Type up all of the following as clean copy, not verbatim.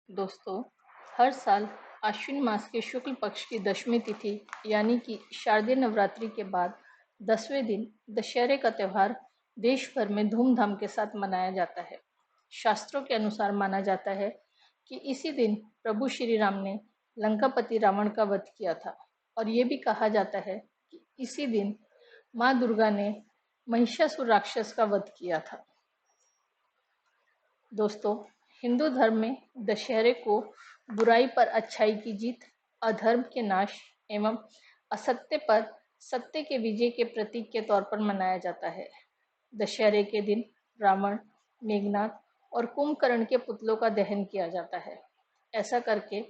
दोस्तों, हर साल आश्विन मास के शुक्ल पक्ष की दशमी तिथि यानी कि शारदीय नवरात्रि के बाद 10वें दिन दशहरे का त्यौहार देश भर में धूमधाम के साथ मनाया जाता है। शास्त्रों के अनुसार माना जाता है कि इसी दिन प्रभु श्री राम ने लंकापति रावण का वध किया था और ये भी कहा जाता है कि इसी दिन माँ दुर्गा ने महिषासुर राक्षस का वध किया था। दोस्तों, हिंदू धर्म में दशहरे को बुराई पर अच्छाई की जीत, अधर्म के नाश एवं असत्य पर सत्य के विजय के प्रतीक के तौर पर मनाया जाता है। दशहरे के दिन रावण, मेघनाद और कुंभकर्ण के पुतलों का दहन किया जाता है। ऐसा करके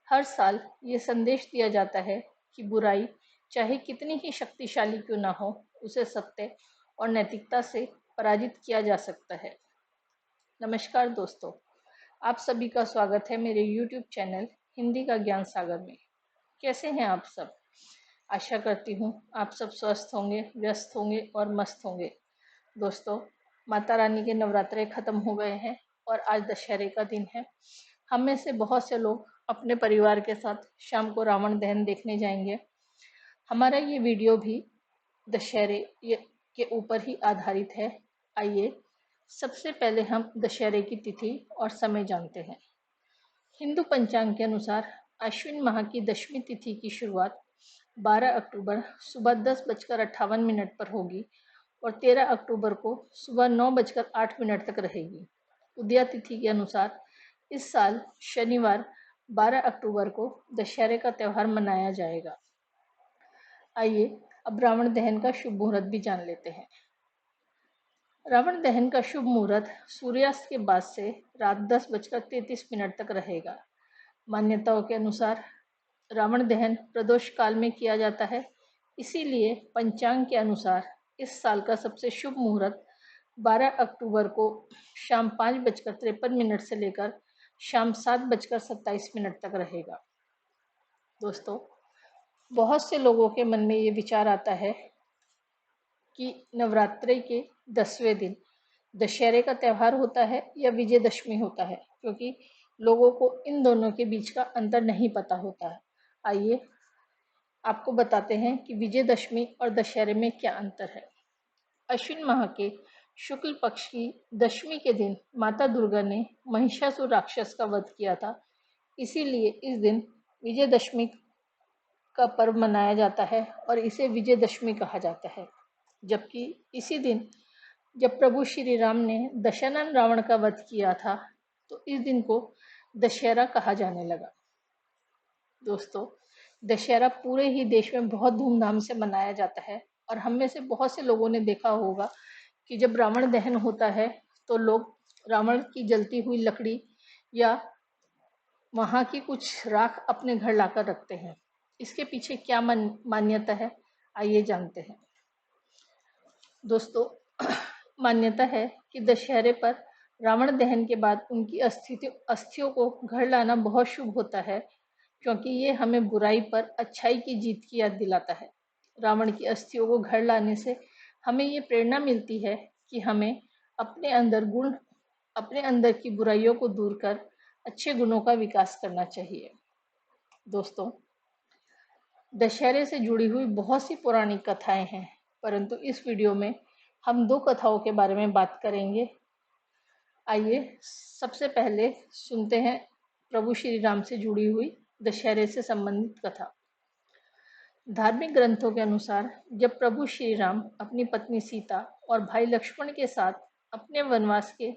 हर साल ये संदेश दिया जाता है कि बुराई चाहे कितनी ही शक्तिशाली क्यों ना हो, उसे सत्य और नैतिकता से पराजित किया जा सकता है। नमस्कार दोस्तों, आप सभी का स्वागत है मेरे YouTube चैनल हिंदी का ज्ञान सागर में। कैसे हैं आप सब? आशा करती हूँ आप सब स्वस्थ होंगे, व्यस्त होंगे और मस्त होंगे। दोस्तों, माता रानी के नवरात्रे खत्म हो गए हैं और आज दशहरे का दिन है। हम में से बहुत से लोग अपने परिवार के साथ शाम को रावण दहन देखने जाएंगे। हमारा ये वीडियो भी दशहरे के ऊपर ही आधारित है। आइए सबसे पहले हम दशहरे की तिथि और समय जानते हैं। हिंदू पंचांग के अनुसार आश्विन माह की दशमी तिथि की शुरुआत 12 अक्टूबर सुबह 10:58 पर होगी और 13 अक्टूबर को सुबह 9:08 तक रहेगी। उदया तिथि के अनुसार इस साल शनिवार 12 अक्टूबर को दशहरे का त्यौहार मनाया जाएगा। आइए अब रावण दहन का शुभ मुहूर्त भी जान लेते हैं। रावण दहन का शुभ मुहूर्त सूर्यास्त के बाद से रात 10:33 तक रहेगा। मान्यताओं के अनुसार रावण दहन प्रदोष काल में किया जाता है, इसीलिए पंचांग के अनुसार इस साल का सबसे शुभ मुहूर्त 12 अक्टूबर को शाम 5:53 से लेकर शाम 7:27 तक रहेगा। दोस्तों, बहुत से लोगों के मन में ये विचार आता है कि नवरात्रि के 10वें दिन दशहरे का त्यौहार होता है या विजयदशमी होता है, क्योंकि लोगों को इन दोनों के बीच का अंतर नहीं पता होता है। आइए आपको बताते हैं कि विजयदशमी और दशहरे में क्या अंतर है। अश्विन माह के शुक्ल पक्ष की दशमी के दिन माता दुर्गा ने महिषासुर राक्षस का वध किया था, इसीलिए इस दिन विजयदशमी का पर्व मनाया जाता है और इसे विजयदशमी कहा जाता है। जबकि इसी दिन जब प्रभु श्री राम ने दशानन रावण का वध किया था, तो इस दिन को दशहरा कहा जाने लगा। दोस्तों, दशहरा पूरे ही देश में बहुत धूमधाम से मनाया जाता है और हम में से बहुत से लोगों ने देखा होगा कि जब रावण दहन होता है तो लोग रावण की जलती हुई लकड़ी या वहाँ की कुछ राख अपने घर लाकर रखते हैं। इसके पीछे क्या मान्यता है, आइए जानते हैं। दोस्तों, मान्यता है कि दशहरे पर रावण दहन के बाद उनकी अस्थियों को घर लाना बहुत शुभ होता है, क्योंकि ये हमें बुराई पर अच्छाई की जीत की याद दिलाता है। रावण की अस्थियों को घर लाने से हमें ये प्रेरणा मिलती है कि हमें अपने अंदर की बुराइयों को दूर कर अच्छे गुणों का विकास करना चाहिए। दोस्तों, दशहरे से जुड़ी हुई बहुत सी पौराणिक कथाएं हैं, परंतु इस वीडियो में हम 2 कथाओं के बारे में बात करेंगे। आइए सबसे पहले सुनते हैं प्रभु श्री राम से जुड़ी हुई दशहरे से संबंधित कथा। धार्मिक ग्रंथों के अनुसार जब प्रभु श्री राम अपनी पत्नी सीता और भाई लक्ष्मण के साथ अपने वनवास के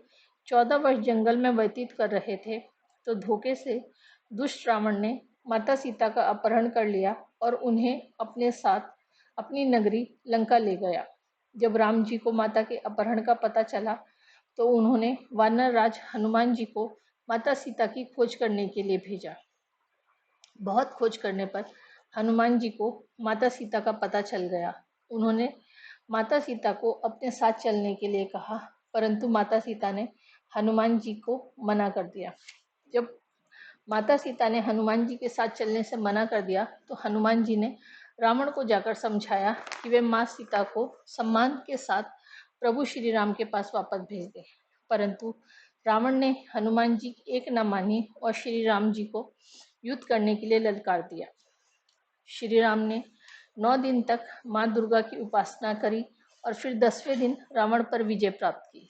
14 वर्ष जंगल में व्यतीत कर रहे थे, तो धोखे से दुष्ट रावण ने माता सीता का अपहरण कर लिया और उन्हें अपने साथ अपनी नगरी लंका ले गया। जब राम जी को माता के अपहरण का पता चला, तो उन्होंने वानर राज हनुमान जी को माता सीता की खोज करने के लिए भेजा। बहुत खोज करने पर हनुमान जी को माता सीता का पता चल गया। उन्होंने माता सीता को अपने साथ चलने के लिए कहा, परंतु माता सीता ने हनुमान जी को मना कर दिया। जब माता सीता ने हनुमान जी के साथ चलने से मना कर दिया, तो हनुमान जी ने रावण को जाकर समझाया कि वे माँ सीता को सम्मान के साथ प्रभु श्री राम के पास वापस भेज दें। परंतु रावण ने हनुमान जी की एक न मानी और श्री राम जी को युद्ध करने के लिए ललकार दिया। श्री राम ने 9 दिन तक माँ दुर्गा की उपासना करी और फिर 10वें दिन रावण पर विजय प्राप्त की।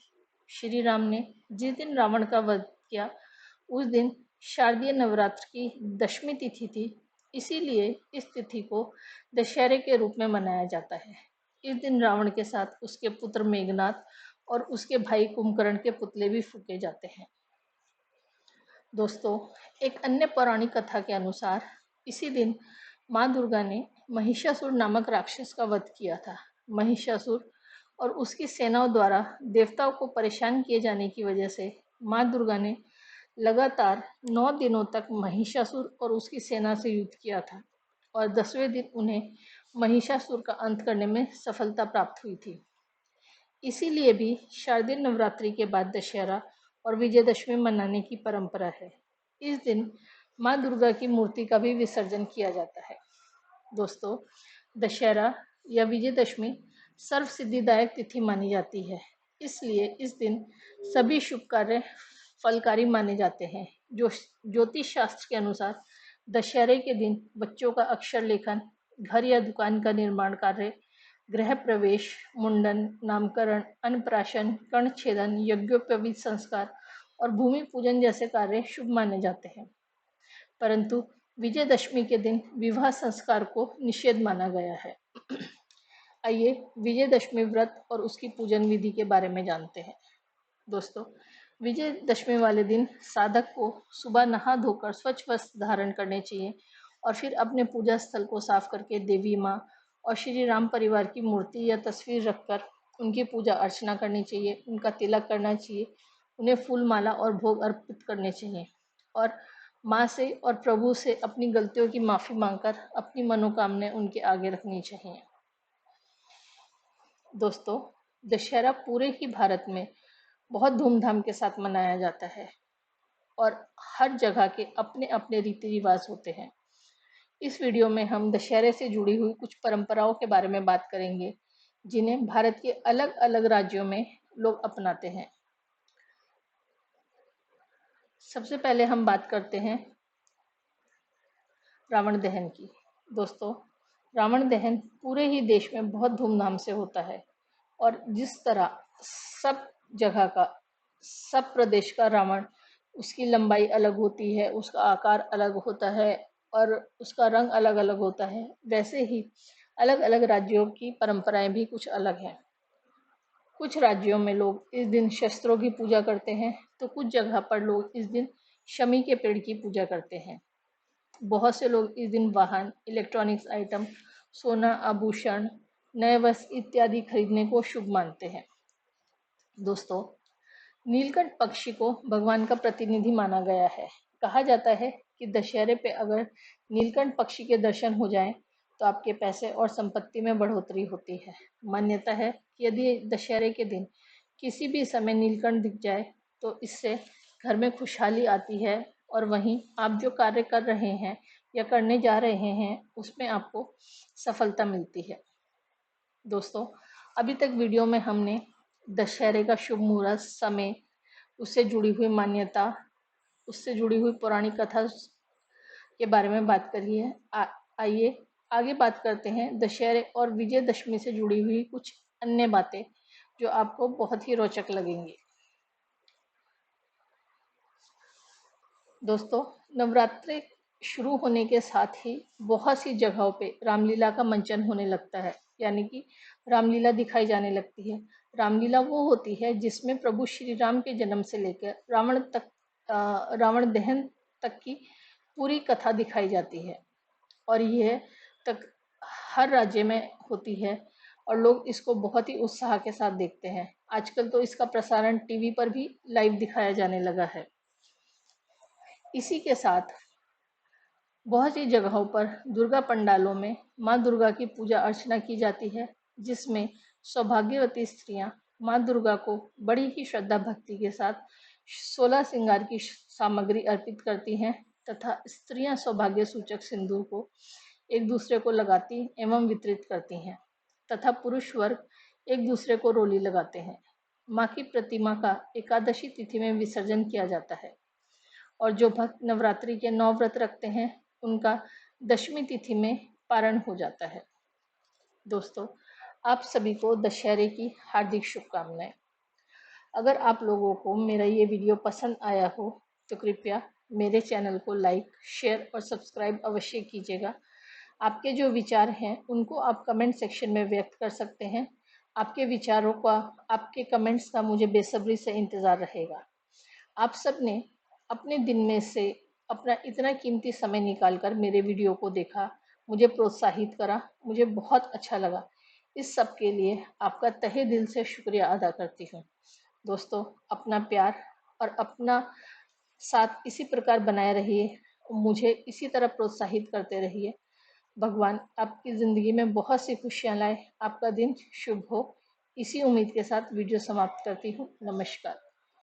श्री राम ने जिस दिन रावण का वध किया उस दिन शारदीय नवरात्र की दशमी तिथि थी, इसीलिए इस तिथि को दशहरे के रूप में मनाया जाता है। इस दिन रावण के साथ उसके पुत्र मेघनाथ और उसके भाई कुंभकर्ण के पुतले भी फूके जाते हैं। दोस्तों, एक अन्य पौराणिक कथा के अनुसार इसी दिन माँ दुर्गा ने महिषासुर नामक राक्षस का वध किया था। महिषासुर और उसकी सेनाओं द्वारा देवताओं को परेशान किए जाने की वजह से माँ दुर्गा ने लगातार 9 दिनों तक महिषासुर और उसकी सेना से युद्ध किया था और 10वें दिन उन्हें महिषासुर का अंत करने में सफलता प्राप्त हुई थी। इसीलिए भी शारदीय नवरात्रि के बाद दशहरा और विजयदशमी मनाने की परंपरा है। इस दिन माँ दुर्गा की मूर्ति का भी विसर्जन किया जाता है। दोस्तों, दशहरा या विजयदशमी सर्व सिद्धिदायक तिथि मानी जाती है, इसलिए इस दिन सभी शुभ कार्य फलकारी माने जाते हैं। जो ज्योतिष शास्त्र के अनुसार दशहरे के दिन बच्चों का अक्षर लेखन, घर या दुकान का निर्माण कार्य, गृह प्रवेश, मुंडन, नामकरण, अन्नप्राशन, कर्ण छेदन, यज्ञोपवीत संस्कार और भूमि पूजन जैसे कार्य शुभ माने जाते हैं। परंतु विजयदशमी के दिन विवाह संस्कार को निषेध माना गया है। आइए विजयदशमी व्रत और उसकी पूजन विधि के बारे में जानते हैं। दोस्तों, विजयदशमी वाले दिन साधक को सुबह नहा धोकर स्वच्छ वस्त्र धारण करने चाहिए और फिर अपने पूजा स्थल को साफ करके देवी माँ और श्री राम परिवार की मूर्ति या तस्वीर रखकर उनकी पूजा अर्चना करनी चाहिए, उनका तिलक करना चाहिए, उन्हें फूल माला और भोग अर्पित करने चाहिए और माँ से और प्रभु से अपनी गलतियों की माफ़ी मांगकर अपनी मनोकामनाएं उनके आगे रखनी चाहिए। दोस्तों, दशहरा पूरे ही भारत में बहुत धूमधाम के साथ मनाया जाता है और हर जगह के अपने अपने रीति रिवाज होते हैं। इस वीडियो में हम दशहरे से जुड़ी हुई कुछ परंपराओं के बारे में बात करेंगे जिन्हें भारत के अलग अलग राज्यों में लोग अपनाते हैं। सबसे पहले हम बात करते हैं रावण दहन की। दोस्तों, रावण दहन पूरे ही देश में बहुत धूमधाम से होता है और जिस तरह सब जगह का, सब प्रदेश का रावण, उसकी लंबाई अलग होती है, उसका आकार अलग होता है और उसका रंग अलग अलग होता है, वैसे ही अलग अलग राज्यों की परंपराएं भी कुछ अलग हैं। कुछ राज्यों में लोग इस दिन शस्त्रों की पूजा करते हैं तो कुछ जगह पर लोग इस दिन शमी के पेड़ की पूजा करते हैं। बहुत से लोग इस दिन वाहन, इलेक्ट्रॉनिक्स आइटम, सोना, आभूषण, नए वस्त्र इत्यादि खरीदने को शुभ मानते हैं। दोस्तों, नीलकंठ पक्षी को भगवान का प्रतिनिधि माना गया है। कहा जाता है कि दशहरे पे अगर नीलकंठ पक्षी के दर्शन हो जाएं तो आपके पैसे और संपत्ति में बढ़ोतरी होती है। मान्यता है कि यदि दशहरे के दिन किसी भी समय नीलकंठ दिख जाए तो इससे घर में खुशहाली आती है और वहीं आप जो कार्य कर रहे हैं या करने जा रहे हैं उसमें आपको सफलता मिलती है। दोस्तों, अभी तक वीडियो में हमने दशहरे का शुभ मुहूर्त, समय, उससे जुड़ी हुई मान्यता, उससे जुड़ी हुई पौराणिक कथा के बारे में बात करी है। आइए आगे बात करते हैं दशहरे और विजयदशमी से जुड़ी हुई कुछ अन्य बातें जो आपको बहुत ही रोचक लगेंगी। दोस्तों, नवरात्रि शुरू होने के साथ ही बहुत सी जगहों पे रामलीला का मंचन होने लगता है, यानी कि रामलीला दिखाई जाने लगती है। रामलीला वो होती है जिसमें प्रभु श्री राम के जन्म से लेकर रावण दहन तक की पूरी कथा दिखाई जाती है और यह तक हर राज्य में होती है और लोग इसको बहुत ही उत्साह के साथ देखते हैं। आजकल तो इसका प्रसारण टीवी पर भी लाइव दिखाया जाने लगा है। इसी के साथ बहुत सी जगहों पर दुर्गा पंडालों में माँ दुर्गा की पूजा अर्चना की जाती है, जिसमें सौभाग्यवती स्त्रियां माँ दुर्गा को बड़ी ही श्रद्धा भक्ति के साथ 16 श्रृंगार की सामग्री अर्पित करती हैं तथा स्त्रियां सौभाग्य सूचक सिंदूर को एक दूसरे को लगाती एवं वितरित करती हैं तथा पुरुष वर्ग एक दूसरे को रोली लगाते हैं। माँ की प्रतिमा का एकादशी तिथि में विसर्जन किया जाता है और जो भक्त नवरात्रि के 9 व्रत रखते हैं उनका दशमी तिथि में पारण हो जाता है। दोस्तों, आप सभी को दशहरे की हार्दिक शुभकामनाएं। अगर आप लोगों को मेरा ये वीडियो पसंद आया हो तो कृपया मेरे चैनल को लाइक, शेयर और सब्सक्राइब अवश्य कीजिएगा। आपके जो विचार हैं उनको आप कमेंट सेक्शन में व्यक्त कर सकते हैं। आपके विचारों का, आपके कमेंट्स का मुझे बेसब्री से इंतज़ार रहेगा। आप सब ने अपने दिन में से अपना इतना कीमती समय निकालकर मेरे वीडियो को देखा, मुझे प्रोत्साहित करा, मुझे बहुत अच्छा लगा। इस सब के लिए आपका तहे दिल से शुक्रिया अदा करती हूँ। दोस्तों, अपना प्यार और अपना साथ इसी प्रकार बनाए रहिए, मुझे इसी तरह प्रोत्साहित करते रहिए। भगवान आपकी ज़िंदगी में बहुत सी खुशियाँ लाए, आपका दिन शुभ हो। इसी उम्मीद के साथ वीडियो समाप्त करती हूँ। नमस्कार।